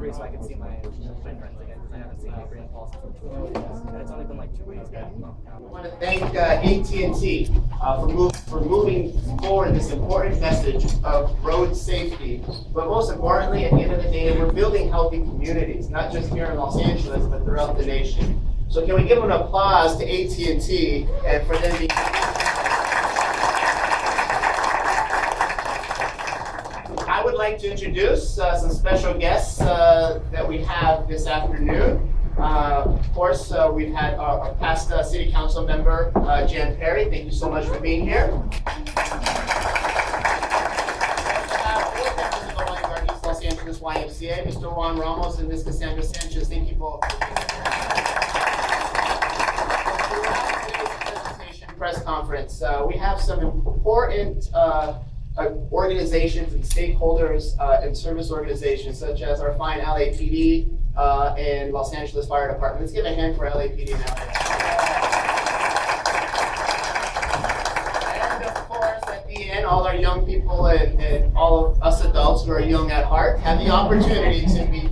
So I can see my friends again because I haven't seen Avery and Paul since 2 weeks, and it's only been like 2 weeks. I want to thank AT&T for moving forward this important message of road safety. But most importantly, at the end of the day, we're building healthy communities, not just here in Los Angeles, but throughout the nation. So can we give an applause to AT&T and for them being... I would like to introduce some special guests that we have this afternoon. Of course, we've had our past City Council member, Jan Perry. Thank you so much for being here. Board members of the Weingart East Los Angeles YMCA, Mr. Juan Ramos and Ms. Cassandra Sanchez. Thank you both for being here. Throughout today's presentation press conference, we have some important organizations and stakeholders and service organizations such as our fine LAPD and Los Angeles Fire Department. Let's give a hand for LAPD and LAPD. And of course, at the end, all our young people and all of us adults who are young at heart have the opportunity to meet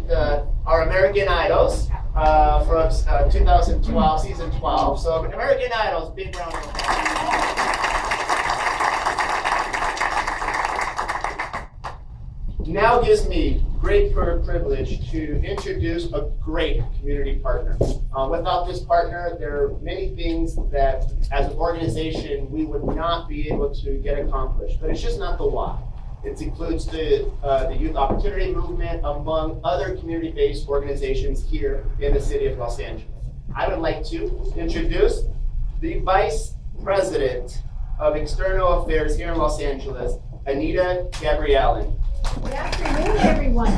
our American Idols from 2012, season 12. So American Idols, big round of applause. Now gives me great privilege to introduce a great community partner. Without this partner, there are many things that, as an organization, we would not be able to get accomplished. But it's just not the why. It includes the Youth Opportunity Movement, among other community-based organizations here in the city of Los Angeles. I would like to introduce the Vice President of External Affairs here in Los Angeles, Anita Gabriellen. Good afternoon, everyone.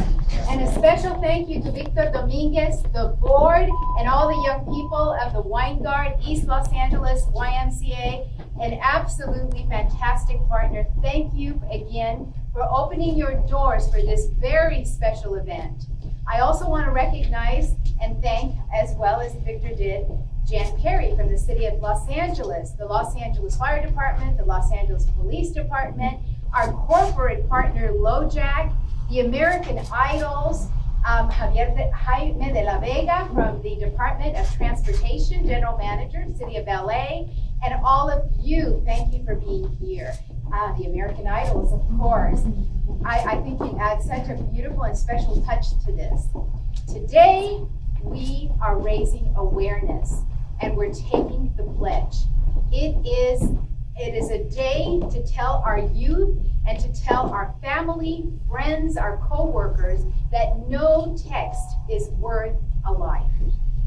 And a special thank you to Victor Dominguez, the board, and all the young people of the Weingart East Los Angeles YMCA, an absolutely fantastic partner. Thank you again for opening your doors for this very special event. I also want to recognize and thank, as well as Victor did, Jan Perry from the city of Los Angeles, the Los Angeles Fire Department, the Los Angeles Police Department, our corporate partner, LoJack, the American Idols, Jaime de la Vega from the Department of Transportation, General Manager, City of LA, and all of you, thank you for being here. The American Idols, of course. I think you add such a beautiful and special touch to this. Today, we are raising awareness, and we're taking the pledge. It is a day to tell our youth and to tell our family, friends, our co-workers that no text is worth a life.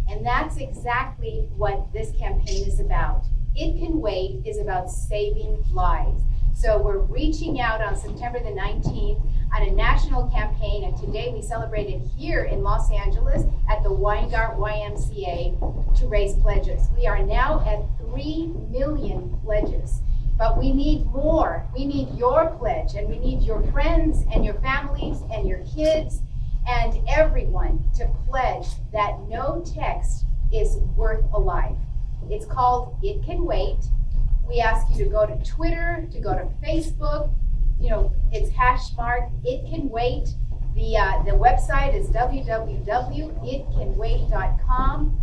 And that's exactly what this campaign is about. It Can Wait is about saving lives. So we're reaching out on September the 19th on a national campaign, and today we celebrated here in Los Angeles at the Weingart YMCA to raise pledges. We are now at 3 million pledges, but we need more. We need your pledge, and we need your friends and your families and your kids and everyone to pledge that no text is worth a life. It's called It Can Wait. We ask you to go to Twitter, to go to Facebook. You know, it's # It Can Wait. The website is www.itcanwait.com.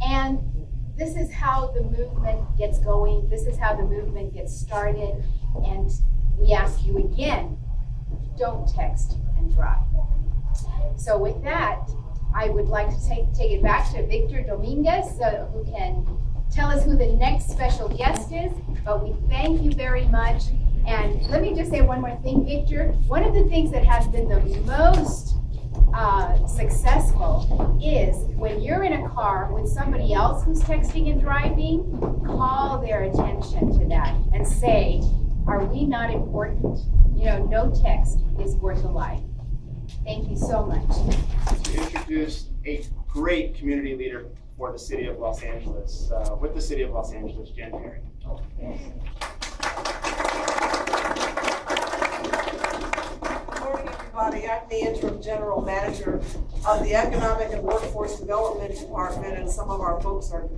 And this is how the movement gets going. This is how the movement gets started. And we ask you again, don't text and drive. So with that, I would like to take it back to Victor Dominguez, who can tell us who the next special guest is. But we thank you very much. And let me just say one more thing, Victor. One of the things that has been the most successful is when you're in a car with somebody else who's texting and driving, call their attention to that and say, are we not important? You know, no text is worth a life. Thank you so much. To introduce a great community leader for the city of Los Angeles, with the city of Los Angeles, Jan Perry. Good morning, everyone. everybody. I'm the interim general manager of the Economic and Workforce Development Department, and some of our folks are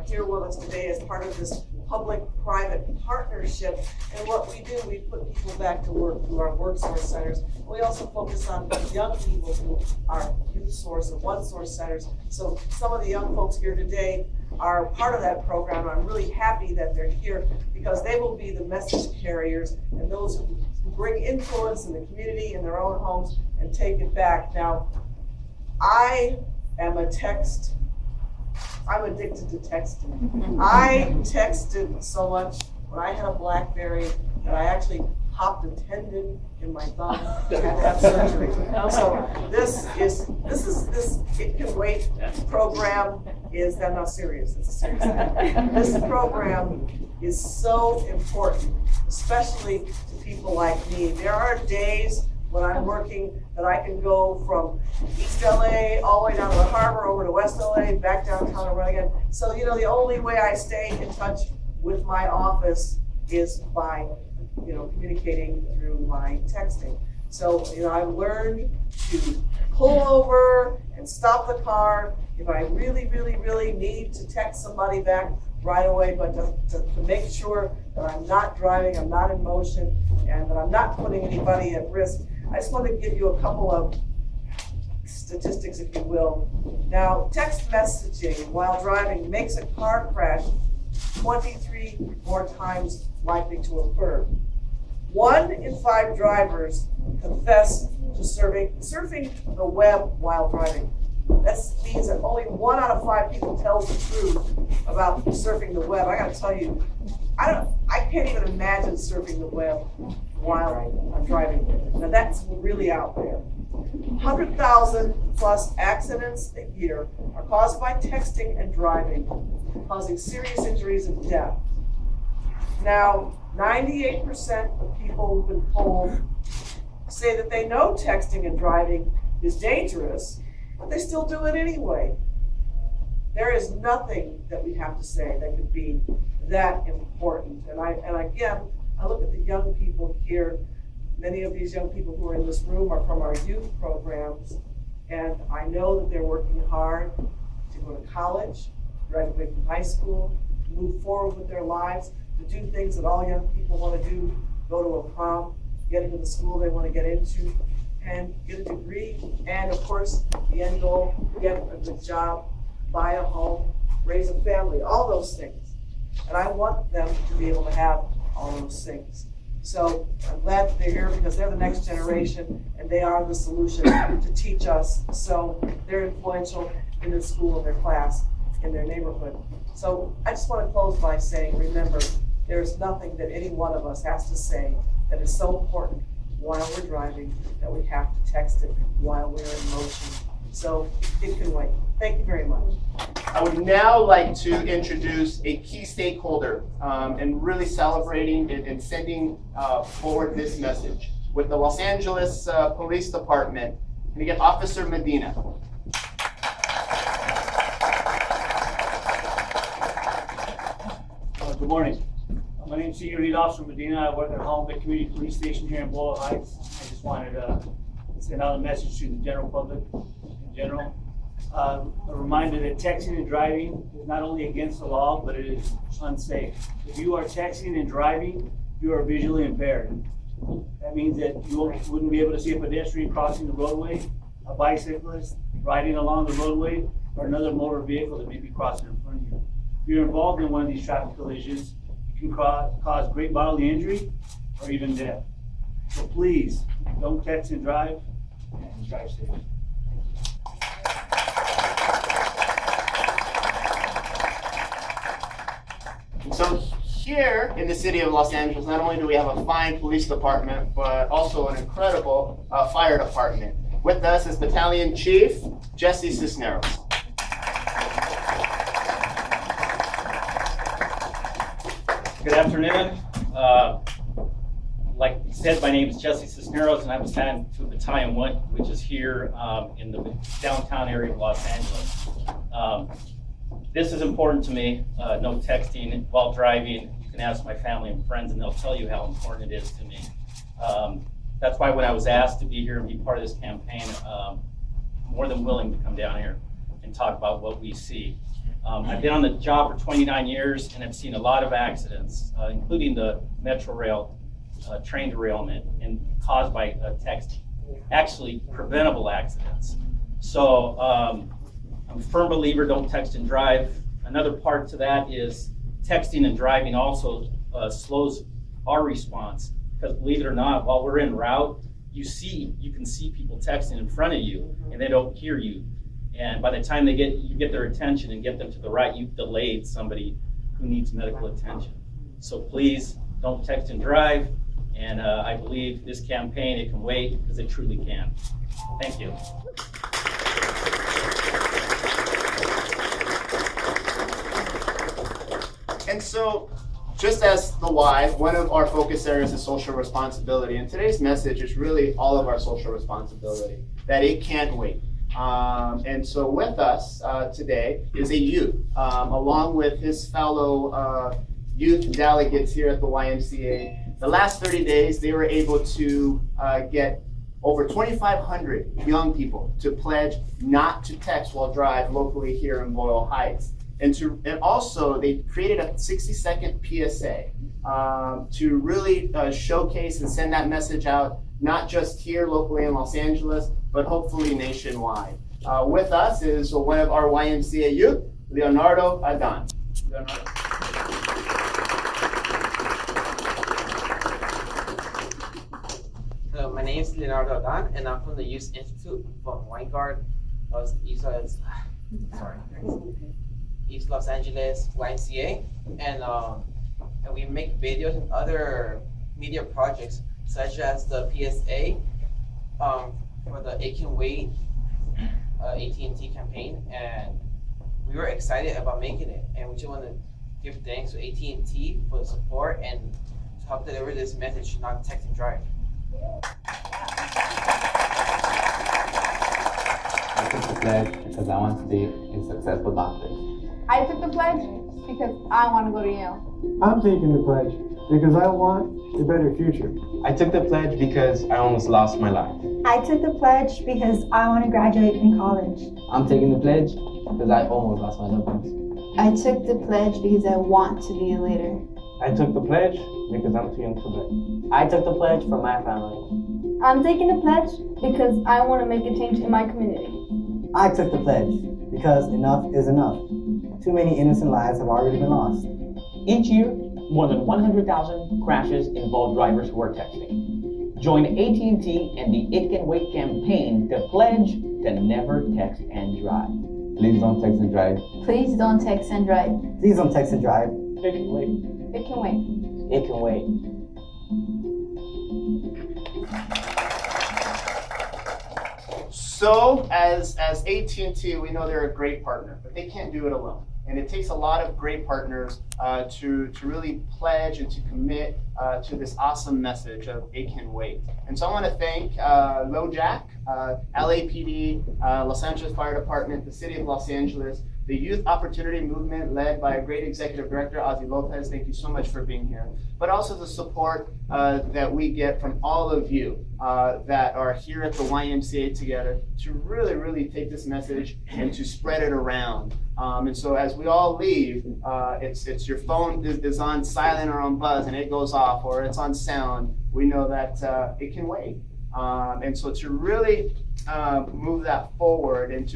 here with us today as part of this public-private partnership. And what we do, we put people back to work through our workforce centers. We also focus on young people through our youth source and one source centers. So some of the young folks here today are part of that program. I'm really happy that they're here because they will be the message carriers and those who bring influence in the community, in their own homes, and take it back. Now, I'm addicted to texting. I texted so much when I had a BlackBerry that I actually popped a tendon in my thumb and had to have surgery. So this It Can Wait program is, I'm not serious, it's a serious thing. This program is so important, especially to people like me. There are days when I'm working that I can go from East LA all the way down to the harbor, over to West LA, back downtown and run again. So, the only way I stay in touch with my office is by, communicating through my texting. So, I've learned to pull over and stop the car if I really, really, really need to text somebody back right away, but to make sure that I'm not driving, I'm not in motion, and that I'm not putting anybody at risk. I just want to give you a couple of statistics, if you will. Now, text messaging while driving makes a car crash 23 more times likely to occur. 1 in 5 drivers confess to surfing the web while driving. That means that only 1 out of 5 people tells the truth about surfing the web. I gotta tell you, I can't even imagine surfing the web while I'm driving. Now that's really out there. 100,000 plus accidents a year are caused by texting and driving, causing serious injuries and death. Now, 98% of people who've been polled say that they know texting and driving is dangerous, but they still do it anyway. There is nothing that we have to say that could be that important. And again, I look at the young people here. Many of these young people who are in this room are from our youth programs, and I know that they're working hard to go to college, graduate from high school, move forward with their lives, to do things that all young people want to do, go to a prom, get into the school they want to get into, and get a degree, and of course, the end goal, get a good job, buy a home, raise a family, all those things. And I want them to be able to have all those things. So I'm glad that they're here because they're the next generation and they are the solution to teach us. So they're influential in their school, in their class, in their neighborhood. So I just want to close by saying, remember, there's nothing that any one of us has to say that is so important while we're driving that we have to text it while we're in motion. So it can wait. Thank you very much. I would now like to introduce a key stakeholder and really celebrating and sending forward this message. With the Los Angeles Police Department, can we get Officer Medina? Good morning. My name is Senior Lead Officer Medina. I work at Holmbeck Community Police Station here in Boyle Heights. I just wanted to send out a message to the general public in general. A reminder that texting and driving is not only against the law, but it is unsafe. If you are texting and driving, you are visually impaired. That means that you wouldn't be able to see a pedestrian crossing the roadway, a bicyclist riding along the roadway, or another motor vehicle that may be crossing in front of you. If you're involved in one of these traffic collisions, it can cause great bodily injury or even death. So please, don't text and drive, and drive safe. So here in the city of Los Angeles, not only do we have a fine police department, but also an incredible fire department. With us is Battalion Chief Jesse Cisneros. Good afternoon. Like you said, my name is Jesse Cisneros, and I'm assigned to Battalion 1, which is here in the downtown area of Los Angeles. This is important to me, no texting while driving. You can ask my family and friends, and they'll tell you how important it is to me. that's why when I was asked to be here and be part of this campaign, more than willing to come down here and talk about what we see. I've been on the job for 29 years and have seen a lot of accidents, including the Metro Rail train derailment and caused by texting, actually preventable accidents. So I'm a firm believer, don't text and drive. Another part to that is texting and driving also slows our response, because believe it or not, while we're en route, you can see people texting in front of you and they don't hear you. And by the time you get their attention and get them to the right, you've delayed somebody who needs medical attention. So please don't text and drive. And I believe this campaign, it can wait, because it truly can. Thank you. And so, just as the why, one of our focus areas is social responsibility. And today's message is really all of our social responsibility, that it can't wait. And so with us today is a youth, along with his fellow youth delegates here at the YMCA. The last 30 days, they were able to get over 2,500 young people to pledge not to text while drive locally here in Boyle Heights. And also, they created a 60-second PSA to really showcase and send that message out, not just here locally in Los Angeles, but hopefully nationwide. With us is one of our YMCA youth, Leonardo Adan. Leonardo. Hello, my name is Leonardo Adan, and I'm from the Youth Institute from Weingart, East Los Angeles, YMCA, and we make videos and other media projects, such as the PSA for the It Can Wait AT&T campaign, and we were excited about making it, and we just want to give thanks to AT&T for the support and to help deliver this message, not text and drive. I took the pledge because I want to be a successful doctor. I took the pledge because I want to go to Yale. I'm taking the pledge because I want a better future. I took the pledge because I almost lost my life. I took the pledge because I want to graduate from college. I'm taking the pledge because I almost lost my loved ones. I took the pledge because I want to be a leader. I took the pledge because I'm too young to vote. I took the pledge for my family. I'm taking the pledge because I want to make a change in my community. I took the pledge because enough is enough. Too many innocent lives have already been lost. Each year, more than 100,000 crashes involve drivers who are texting. Join AT&T and the It Can Wait campaign to pledge to never text and drive. Please don't text and drive. Please don't text and drive. Please don't text and drive. It can wait. It can wait. It can wait. So as AT&T, we know they're a great partner, but they can't do it alone. And it takes a lot of great partners to really pledge and to commit to this awesome message of It Can Wait. And so I want to thank LoJack, LAPD, Los Angeles Fire Department, the City of Los Angeles, the Youth Opportunity Movement led by a great executive director, Ozzy Lopez. Thank you so much for being here. But also the support that we get from all of you that are here at the YMCA together to really, really take this message and to spread it around. And so as we all leave, it's your phone is on silent or on buzz and it goes off, or it's on sound. We know that it can wait. And so to really move that forward and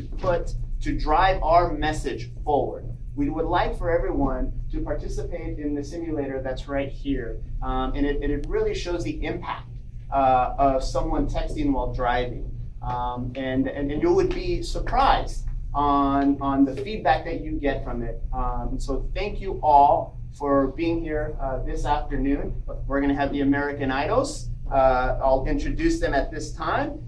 to drive our message forward, we would like for everyone to participate in the simulator that's right here. And it really shows the impact of someone texting while driving. And you would be surprised on the feedback that you get from it. So thank you all for being here this afternoon. We're gonna have the American Idols. I'll introduce them at this time.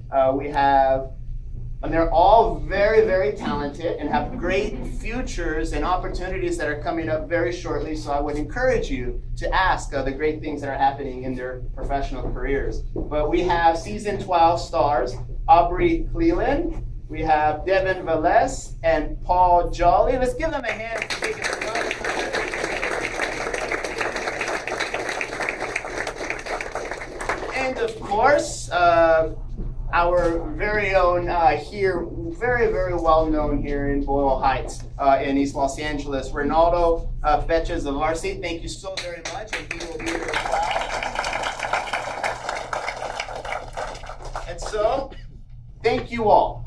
And they're all very, very talented and have great futures and opportunities that are coming up very shortly. So I would encourage you to ask the great things that are happening in their professional careers. But we have season 12 stars, Aubrey Cleland. We have Devin Velez and Paul Jolly. Let's give them a hand for taking their time. And of course, our very own here, very well known here in Boyle Heights in East Los Angeles, Ronaldo Betches of RC. Thank you so very much, and he will be here as well. And so, thank you all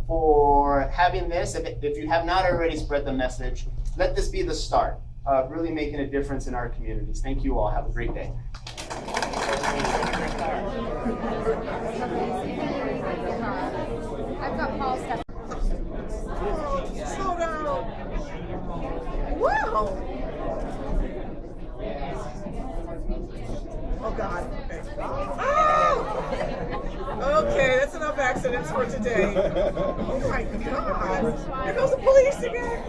for having this. If you have not already spread the message, let this be the start of really making a difference in our communities. Thank you all. Have a great day. I've got Paul's stuff. Slow down. Wow. Oh God. Okay. Oh! Okay, that's enough accidents for today. Oh my God. Here goes the police again.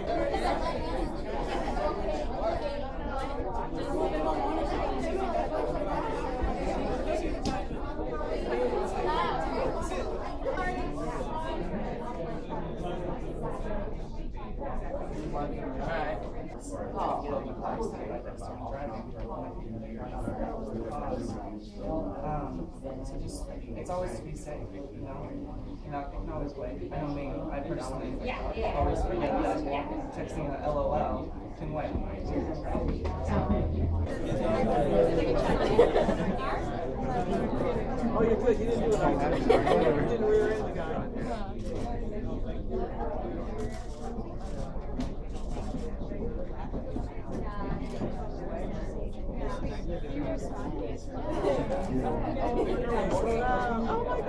It's always to be safe, you know. You can always wait. I know me, I personally always forget that texting a LOL can wait. Oh, you're good. You didn't do it on that. You didn't rear end the guy. Oh my gosh.